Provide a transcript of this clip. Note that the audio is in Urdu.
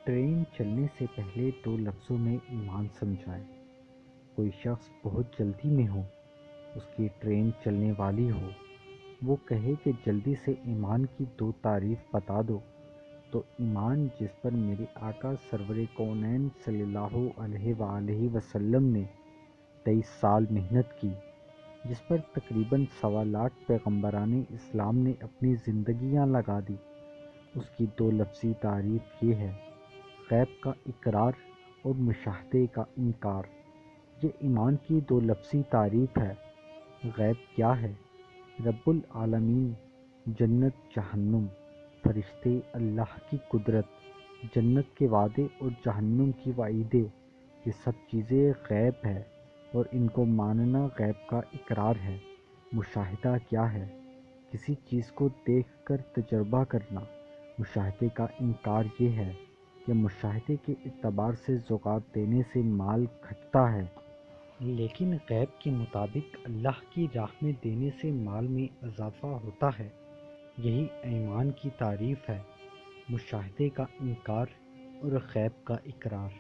ٹرین چلنے سے پہلے دو لفظوں میں ایمان سمجھائیں۔ کوئی شخص بہت جلدی میں ہو، اس کی ٹرین چلنے والی ہو، وہ کہے کہ جلدی سے ایمان کی دو تعریف بتا دو، تو ایمان جس پر میرے آقا سرور کونین صلی اللہ علیہ وآلہ وسلم نے 23 سال محنت کی، جس پر تقریباً 1.25 پیغمبران اسلام نے اپنی زندگیاں لگا دی، اس کی دو لفظی تعریف یہ ہے: غیب کا اقرار اور مشاہدے کا انکار۔ یہ ایمان کی دو لفظی تعریف ہے۔ غیب کیا ہے؟ رب العالمین، جنت جہنم، فرشتے، اللہ کی قدرت، جنت کے وعدے اور جہنم کی وعیدیں، یہ سب چیزیں غیب ہے اور ان کو ماننا غیب کا اقرار ہے۔ مشاہدہ کیا ہے؟ کسی چیز کو دیکھ کر تجربہ کرنا۔ مشاہدے کا انکار یہ ہے کہ مشاہدے کے اعتبار سے زکوٰۃ دینے سے مال گھٹتا ہے، لیکن غیب کے مطابق اللہ کی راہ میں دینے سے مال میں اضافہ ہوتا ہے۔ یہی ایمان کی تعریف ہے: مشاہدے کا انکار اور غیب کا اقرار۔